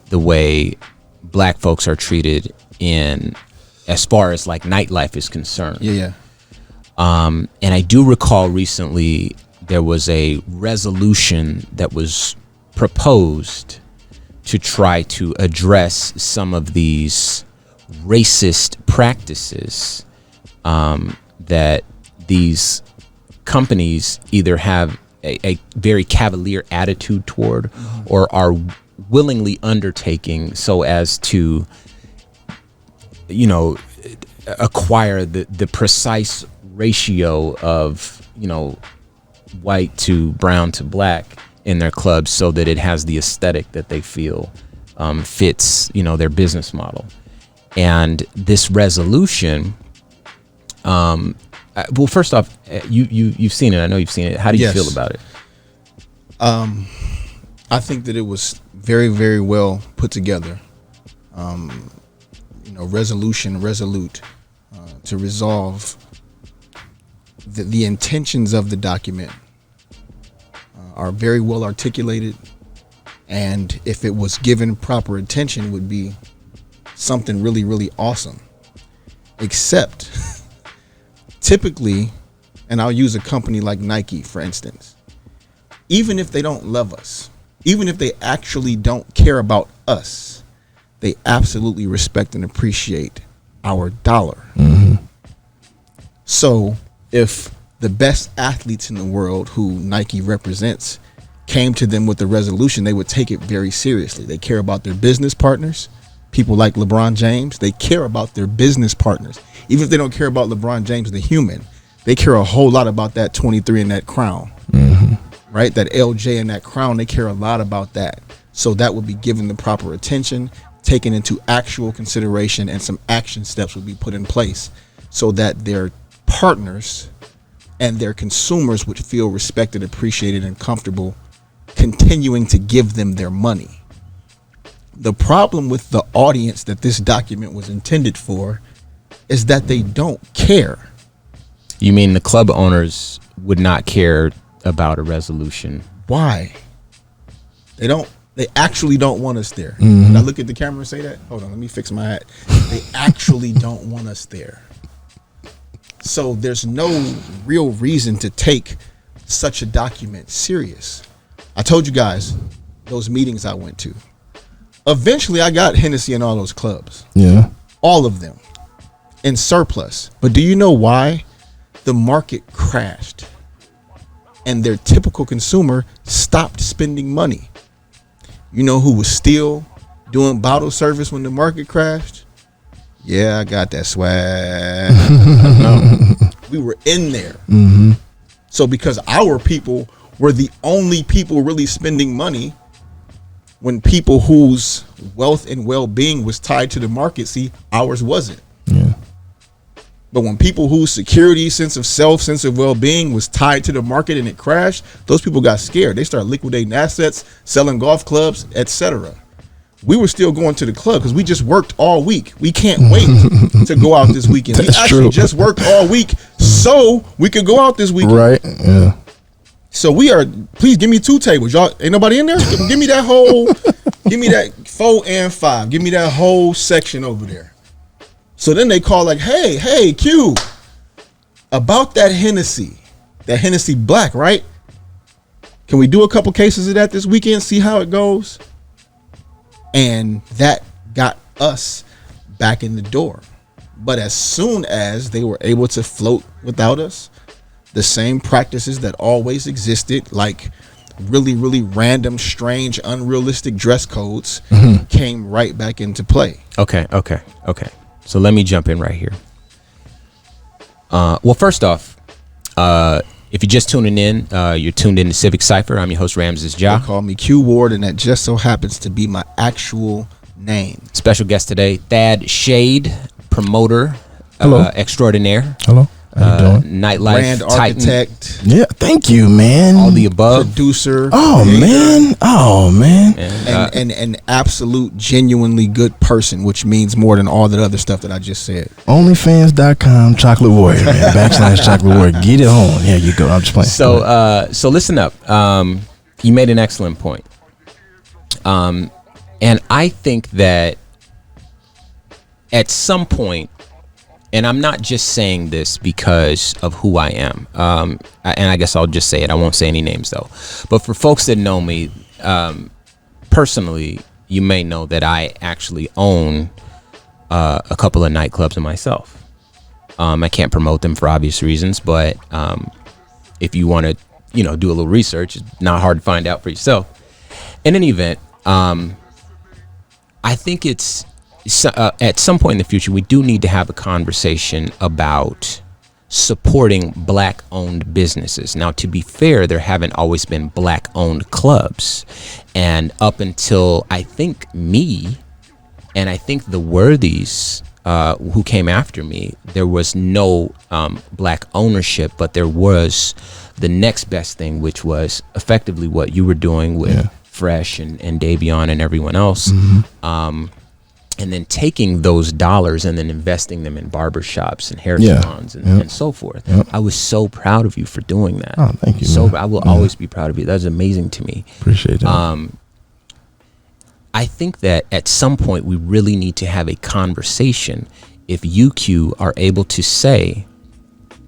A: the way black folks are treated as far as like nightlife is concerned.
C: Yeah.
A: And I do recall recently there was a resolution that was proposed to try to address some of these racist practices that these companies either have a very cavalier attitude toward, or are willingly undertaking so as to, you know, acquire the precise ratio of, you know, white to brown to black in their clubs, so that it has the aesthetic that they feel fits, you know, their business model. And this resolution, well, first off, you've seen it. I know you've seen it. How do you feel about it?
C: I think that it was very, very well put together. You know, resolute to resolve the intentions of the document are very well articulated, and if it was given proper attention, would be something really, really awesome. Except typically, and I'll use a company like Nike, for instance, even if they don't love us, even if they actually don't care about us, they absolutely respect and appreciate our dollar. So if the best athletes in the world who Nike represents came to them with a resolution, they would take it very seriously. They care about their business partners. People like LeBron James, they care about their business partners. Even if they don't care about LeBron James, the human, they care a whole lot about that 23 and that crown, right? That LJ and that crown, they care a lot about that. So that would be given the proper attention, taken into actual consideration, and some action steps would be put in place so that their partners and their consumers would feel respected, appreciated, and comfortable continuing to give them their money. The problem with the audience that this document was intended for is that they don't care.
A: You mean the club owners would not care about a resolution?
C: Why? They actually don't want us there. Did I look at the camera and say that? Hold on, let me fix my hat. They actually don't want us there. So there's no real reason to take such a document serious. I told you guys those meetings I went to. Eventually, I got Hennessy in all those clubs.
B: Yeah.
C: All of them in surplus. But do you know why? The market crashed and their typical consumer stopped spending money. You know who was still doing bottle service when the market crashed? Yeah, I got that swag. We were in there. So because our people were the only people really spending money, when people whose wealth and well-being was tied to the market, see, ours wasn't.
B: Yeah.
C: But when people whose security, sense of self, sense of well-being was tied to the market and it crashed, those people got scared. They started liquidating assets, selling golf clubs, etc. We were still going to the club because we just worked all week. We can't wait to go out this weekend. We actually just worked all week so we could go out this weekend.
B: Right. Yeah.
C: So please give me 2 tables. Y'all, ain't nobody in there? Give me that 4 and 5. Give me that whole section over there. So then they call like, hey, Q, about that Hennessy Black, right? Can we do a couple cases of that this weekend, see how it goes? And that got us back in the door. But as soon as they were able to float without us, the same practices that always existed, like really, really random, strange, unrealistic dress codes, came right back into play.
A: Okay. So let me jump in right here. Well, first off, if you're just tuning in, you're tuned in to Civic Cipher. I'm your host, Ramses Ja.
C: They call me Q Ward, and that just so happens to be my actual name.
A: Special guest today, Thadd Shade, promoter extraordinaire.
B: Hello. How you doing?
A: Nightlife
C: Brand
A: Titan.
C: architect.
B: Yeah, thank you, man.
A: All the above.
C: Producer.
B: Oh man.
C: And an absolute, genuinely good person, which means more than all that other stuff that I just said.
B: Onlyfans.com Chocolate Warrior, man. / Chocolate Warrior. Get it on. Here you go. I'm just playing.
A: So listen up. You made an excellent point. And I think that at some point, and I'm not just saying this because of who I am, and I guess I'll just say it. I won't say any names though. But for folks that know me personally, you may know that I actually own a couple of nightclubs myself. I can't promote them for obvious reasons, but if you want to, do a little research, it's not hard to find out for yourself. In any event, I think it's at some point in the future, we do need to have a conversation about supporting Black-owned businesses. Now, to be fair, there haven't always been Black-owned clubs. And up until, I think, me, and I think the Worthies who came after me, there was no Black ownership, but there was the next best thing, which was effectively what you were doing with Fresh and Davion and everyone else. And then taking those dollars and then investing them in barbershops and hair salons and so forth. I was so proud of you for doing that.
B: Oh, thank you.
A: So I will always be proud of you. That's amazing to me.
B: Appreciate that.
A: I think that at some point we really need to have a conversation. If UQ are able to say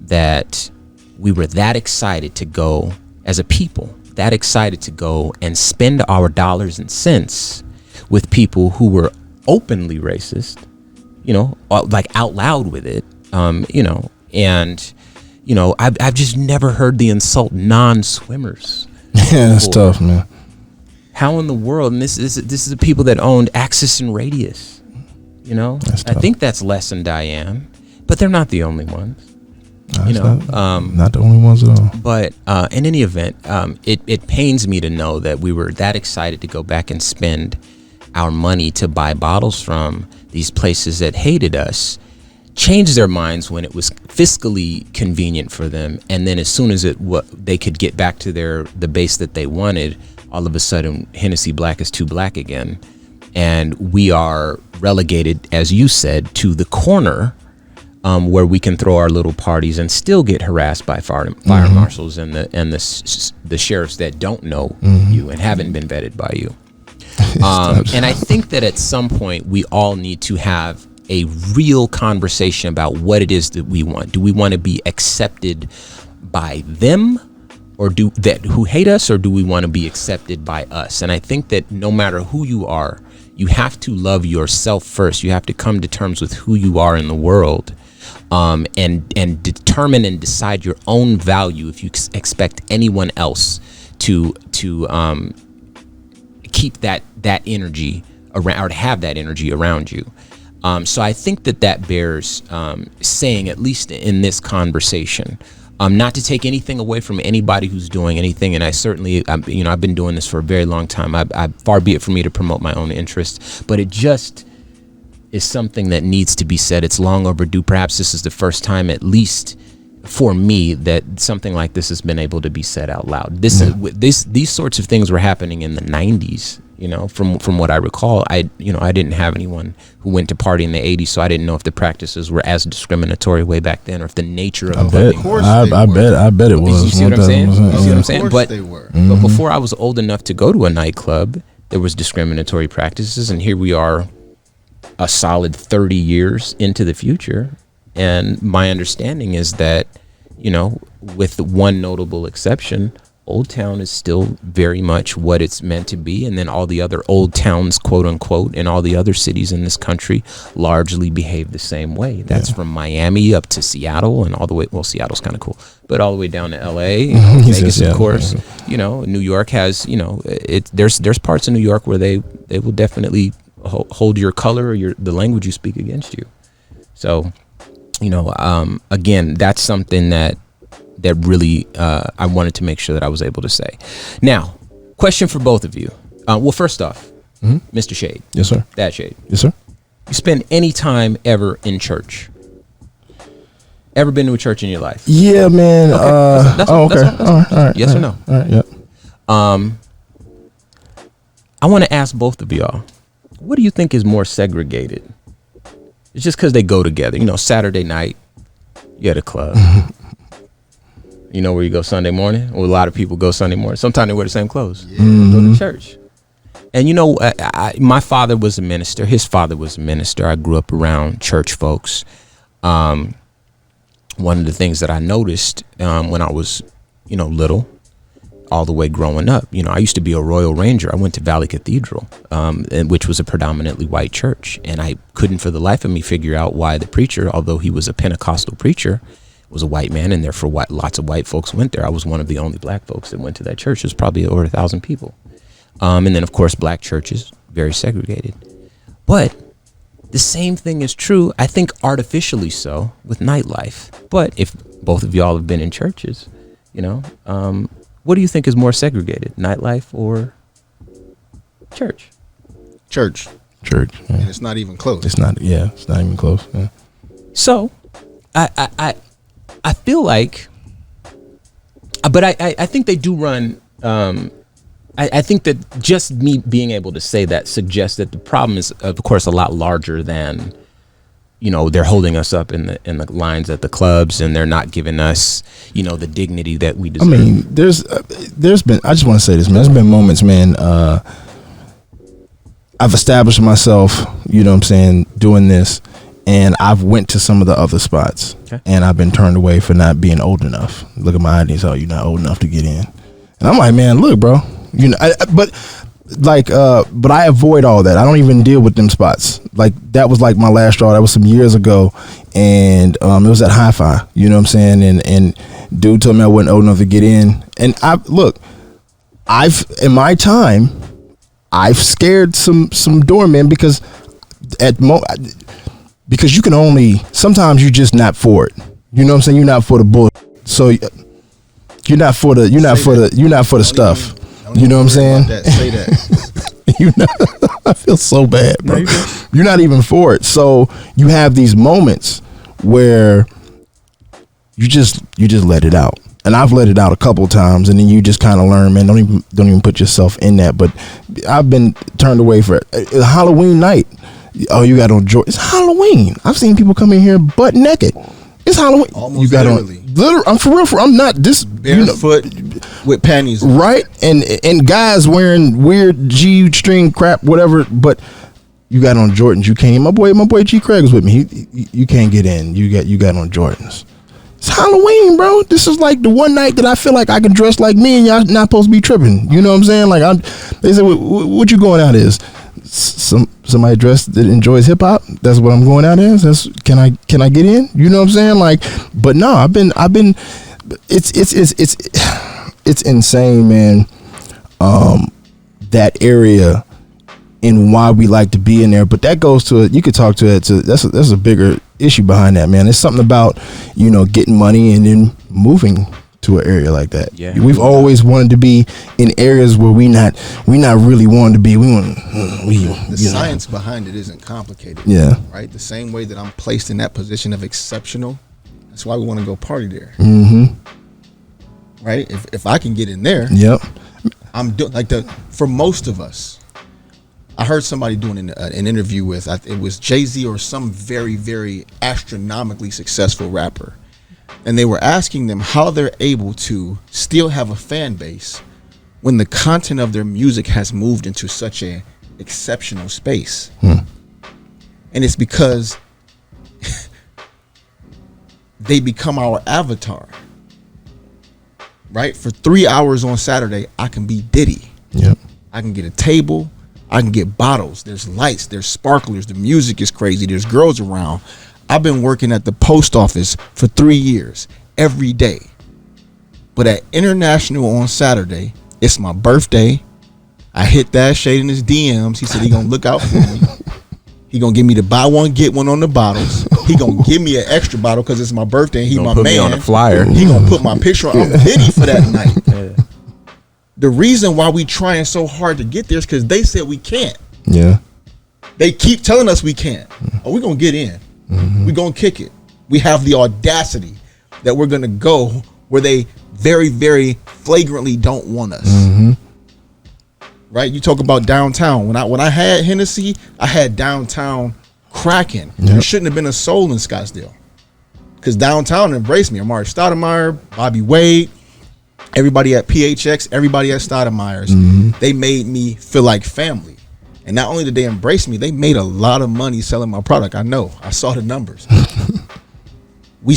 A: that we were that excited to go as a people, that excited to go and spend our dollars and cents with people who were openly racist, like out loud with it, and I've just never heard the insult non-swimmers.
B: Yeah, it's tough, man.
A: How in the world? And this is the people that owned Axis and Radius. I think that's Les and Diane, but they're not the only ones.
B: No, not the only ones at all.
A: But in any event, it pains me to know that we were that excited to go back and spend our money to buy bottles from these places that hated us, changed their minds when it was fiscally convenient for them, and then as soon as they could get back to the base that they wanted, all of a sudden Hennessy Black is too black again, and we are relegated, as you said, to the corner. Where we can throw our little parties and still get harassed by fire marshals and the sheriffs that don't know you and haven't been vetted by you. And I think that at some point we all need to have a real conversation about what it is that we want. Do we want to be accepted by them, or who hate us, or do we want to be accepted by us? And I think that no matter who you are, you have to love yourself first. You have to come to terms with who you are in the world. And determine and decide your own value if you expect anyone else to keep that energy around, or to have that energy around you. So I think that bears saying, at least in this conversation, not to take anything away from anybody who's doing anything. And I certainly, I've been doing this for a very long time. I far be it for me to promote my own interests, but it just is something that needs to be said. It's long overdue. Perhaps this is the first time, at least for me, that something like this has been able to be said out loud. These sorts of things were happening in the 90s. From what I recall, I didn't have anyone who went to party in the 80s, so I didn't know if the practices were as discriminatory way back then, or if the nature of
B: I bet it was.
A: You see what I'm saying?
C: Of course they were.
A: But before I was old enough to go to a nightclub, there was discriminatory practices, and here we are, a solid 30 years into the future. And my understanding is that, with one notable exception, Old Town is still very much what it's meant to be. And then all the other old towns, quote unquote, in all the other cities in this country largely behave the same way. That's from Miami up to Seattle, and all the way, well, Seattle's kind of cool, but all the way down to LA, Vegas, of course. New York has, there's parts of New York where they will definitely hold your color or the language you speak against you. So, again, that's something that really I wanted to make sure that I was able to say. Now, question for both of you. Well, first off, Mr. Shade.
B: Yes, sir.
A: That Shade.
B: Yes, sir.
A: You spend any time ever in church? Ever been to a church in your life?
B: Yeah, man.
A: Okay.
B: All right.
A: Yes or no?
B: All right. Yep.
A: I want to ask both of y'all, what do you think is more segregated? It's just because they go together. Saturday night, you at a club. Where you go Sunday morning? Well, a lot of people go Sunday morning. Sometimes they wear the same clothes. Yeah. Go to church. And my father was a minister. His father was a minister. I grew up around church folks. One of the things that I noticed when I was, little, all the way growing up, I used to be a Royal Ranger. I went to Valley Cathedral, which was a predominantly white church. And I couldn't for the life of me figure out why the preacher, although he was a Pentecostal preacher, was a white man, and therefore lots of white folks went there. I was one of the only black folks that went to that church. There's probably over 1,000 people. And then, of course, black churches, very segregated. But the same thing is true, I think artificially so, with nightlife. But if both of y'all have been in churches, what do you think is more segregated, nightlife or church?
C: Church.
B: Yeah.
C: And it's not even close.
B: It's not even close. Yeah.
A: So, I feel like, but I think they do run. I think that just me being able to say that suggests that the problem is, of course, a lot larger than, they're holding us up in the lines at the clubs, and they're not giving us, the dignity that we deserve.
B: I mean, there's been. I just want to say this, man. There's been moments, man. I've established myself, doing this. And I've went to some of the other spots, and I've been turned away for not being old enough. Look at my IDs. Oh, you're not old enough to get in. And I'm like, man, look, bro. But but I avoid all that. I don't even deal with them spots. Like that was like my last straw. That was some years ago, and it was at Hi-Fi. You know what I'm saying? And dude told me I wasn't old enough to get in. And I've in my time, I've scared some doormen because because you can only sometimes you're just not for it. You know what I'm saying? You're not for the bull. So you're not for the stuff. You know what I'm saying?
C: Say that.
B: I feel so bad, bro. You're not even for it. So you have these moments where you just let it out. And I've let it out a couple of times, and then you just kind of learn, man, don't even put yourself in that. But I've been turned away for it. Halloween night. Oh, you got on Jordan. It's Halloween. I've seen people come in here butt naked. It's Halloween.
C: Almost
B: you got
C: literally.
B: I'm for real. I'm not this
C: barefoot with panties on.
B: Right, and guys wearing weird G-string crap, whatever. But you got on Jordans. You can't. My boy G Craig was with me. You can't get in. You got on Jordans. It's Halloween, bro. This is like the one night that I feel like I can dress like me, and y'all not supposed to be tripping. You know what I'm saying? Like they said, what you going out is? Somebody dressed that enjoys hip hop. That's what I'm going out as. Can I get in? You know what I'm saying? Like, but no, I've been. It's insane, man. That area and why we like to be in there, but that goes to you could talk to it. That's a bigger issue behind that, man. It's something about getting money and then moving to an area like that.
A: Yeah,
B: we've always wanted to be in areas where we not really wanted to be.
C: The science behind it isn't complicated.
B: Yeah,
C: right. The same way that I'm placed in that position of exceptional, that's why we want to go party there.
B: Mm-hmm.
C: Right. If I can get in there,
B: yep.
C: I'm doing for most of us. I heard somebody doing an interview with it was Jay-Z or some very, very astronomically successful rapper. And they were asking them how they're able to still have a fan base when the content of their music has moved into such an exceptional space. And it's because they become our avatar. Right? For 3 hours on Saturday, I can be Diddy.
B: Yep.
C: I can get a table. I can get bottles. There's lights. There's sparklers. The music is crazy. There's girls around. I've been working at the post office for 3 years, every day. But at International on Saturday, it's my birthday. I hit that shade in his DMs. He said he gonna look out for me. He gonna give me the buy one get one on the bottles. He gonna give me an extra bottle because it's my birthday. And he my
A: put
C: man.
A: Me on the flyer.
C: He gonna put my picture on Diddy for that night. Yeah. The reason why we trying so hard to get there is because they said we can't.
B: Yeah.
C: They keep telling us we can't. Oh, we're gonna get in. Mm-hmm. We're gonna kick it. We have the audacity that we're gonna go where they very, very flagrantly don't want us.
B: Mm-hmm.
C: Right? You talk about downtown. When I had Hennessy, I had downtown cracking. Yep. There shouldn't have been a soul in Scottsdale. Because downtown embraced me. Amari Stoudemire, Bobby Wade, everybody at PHX, everybody at Stoudemire's. Mm-hmm. They made me feel like family. And not only did they embrace me, they made a lot of money selling my product. I know. I saw the numbers. We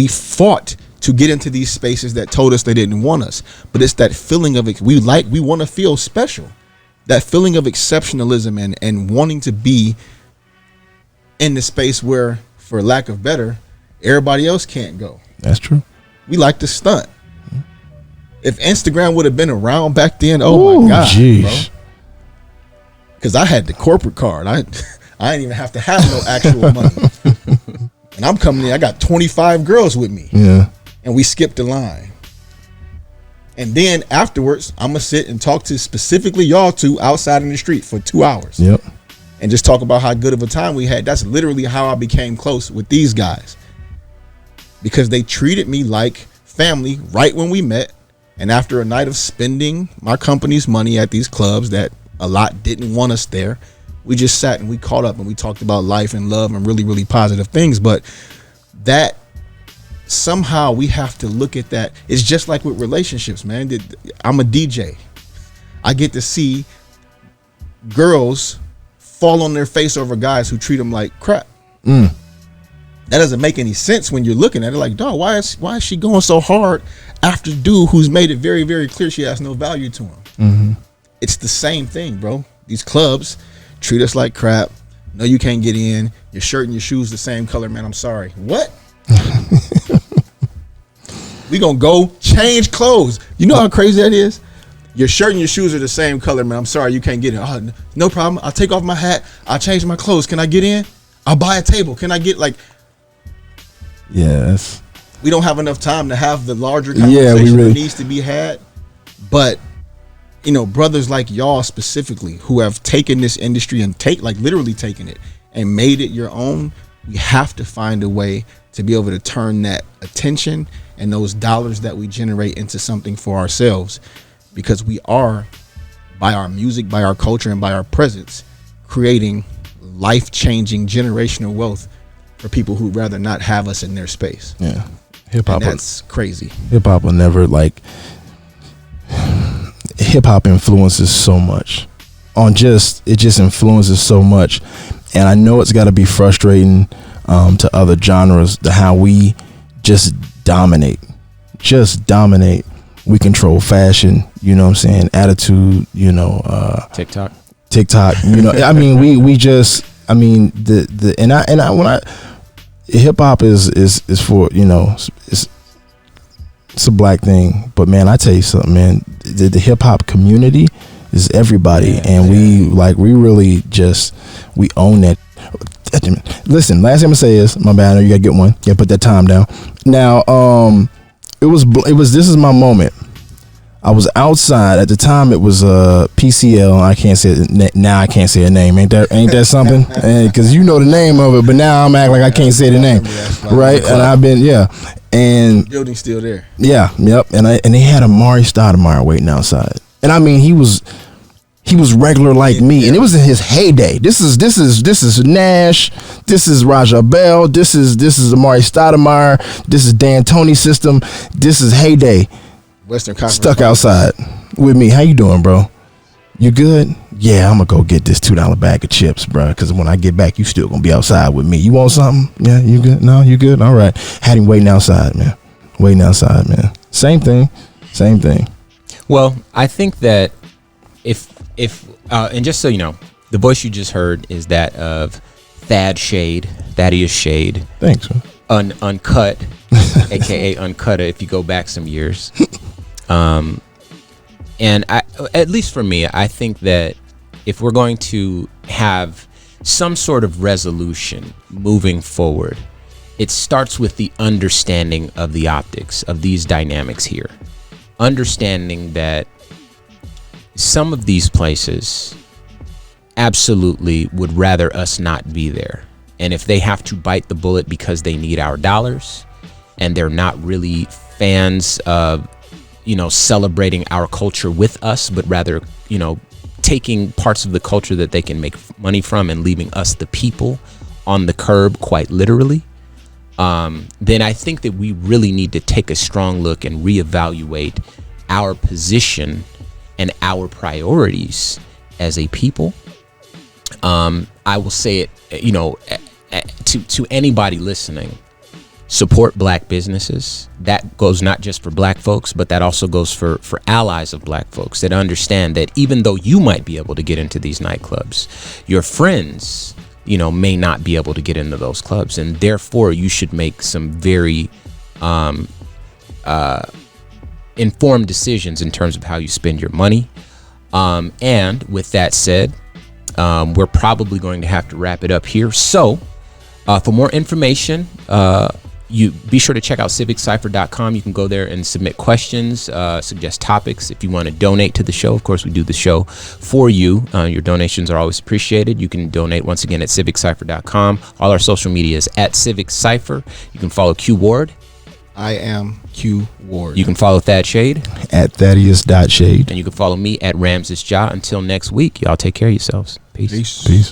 C: fought to get into these spaces that told us they didn't want us. But it's that feeling of it. We want to feel special. That feeling of exceptionalism and wanting to be in the space where, for lack of better, everybody else can't go.
B: That's true.
C: We like to stunt. If Instagram would have been around back then, my God,
B: geez.
C: bro. Because I had the corporate card. I didn't even have to have no actual money. And I'm coming in, I got 25 girls with me.
B: Yeah.
C: And we skipped the line. And then afterwards, I'm going to sit and talk to specifically y'all two outside in the street for 2 hours.
B: Yep.
C: And just talk about how good of a time we had. That's literally how I became close with these guys. Because they treated me like family right when we met. And after a night of spending my company's money at these clubs that a lot didn't want us there, we just sat and we caught up and we talked about life and love and really, really positive things. But that somehow we have to look at that. It's just like with relationships, man. I'm a DJ. I get to see girls fall on their face over guys who treat them like crap. That doesn't make any sense when you're looking at it like, dog, why is she going so hard after dude who's made it very, very clear she has no value to him? Mm-hmm. it's the same thing, bro. These clubs treat us like crap. No, you can't get in. Your shirt and your shoes the same color, man. I'm sorry. What? We gonna go change clothes. You know how crazy that is? Your shirt and your shoes are the same color, man. I'm sorry, you can't get in. Oh, no problem. I'll take off my hat. I'll change my clothes. Can I get in? I'll buy a table. Can I get like?
B: Yes.
C: We don't have enough time to have the larger conversation that needs to be had. But you know, brothers like y'all specifically who have taken this industry and literally taken it and made it your own. We have to find a way to be able to turn that attention and those dollars that we generate into something for ourselves, because we are, by our music, by our culture, and by our presence, creating life-changing generational wealth for people who'd rather not have us in their space.
B: Yeah. Hip-hop.
C: That's crazy.
B: Hip-hop will never, like, hip-hop influences so much. It just influences so much. And I know it's got to be frustrating to other genres, to how we just dominate. We control fashion, you know what I'm saying, attitude, you know,
A: TikTok,
B: you know. I mean, we just, I mean, hip hop is for, you know, it's a black thing, but man, I tell you something, man, the hip hop community is everybody, and we really we own that. Listen, last thing I'm gonna say is, my bad, I know you gotta get one. Yeah, put that time down. Now, this is my moment. I was outside at the time. It was PCL. I can't say it now. I can't say a name. Ain't that something? Because you know the name of it, but now I'm acting like I can't say the name, right? And I've been and
C: the building's still there.
B: Yeah, yep. And they had Amari Stoudemire waiting outside, and I mean he was regular like me, and it was in his heyday. This is Nash, this is Raja Bell, this is Amari Stoudemire, this is D'Antoni system, this is heyday.
C: Western Conference
B: stuck outside with me. How you doing, bro? You good? Yeah, I'm gonna go get this $2 bag of chips, bro, because when I get back, you still gonna be outside with me. You want something? Yeah, you good? No, you good? All right. Had him waiting outside, man. Same thing.
A: Well, I think that if and just so you know, the voice you just heard is that of Thadd Shade, Thaddeus Shade.
B: Thanks, man.
A: Uncut, aka Uncut, if you go back some years. And at least for me, I think that if we're going to have some sort of resolution moving forward, it starts with the understanding of the optics of these dynamics here. Understanding that some of these places absolutely would rather us not be there. And if they have to bite the bullet because they need our dollars and they're not really fans of, you know, celebrating our culture with us, but rather, you know, taking parts of the culture that they can make money from and leaving us, the people, on the curb, quite literally, then I think that we really need to take a strong look and reevaluate our position and our priorities as a people. I will say it, you know, to anybody listening, support black businesses. That goes not just for black folks, but that also goes for allies of black folks that understand that even though you might be able to get into these nightclubs, your friends, you know, may not be able to get into those clubs, and therefore you should make some very informed decisions in terms of how you spend your money. And with that said, we're probably going to have to wrap it up here. So for more information, you be sure to check out civiccipher.com. You can go there and submit questions, suggest topics. If you want to donate to the show, of course, we do the show for you. Your donations are always appreciated. You can donate once again at civiccipher.com. All our social media is at Civic Cipher. You can follow Q Ward.
C: I am Q Ward.
A: You can follow Thadd Shade
B: at Thaddeus.Shade.
A: And you can follow me at Ramses Ja. Until next week, y'all take care of yourselves. Peace.
B: Peace.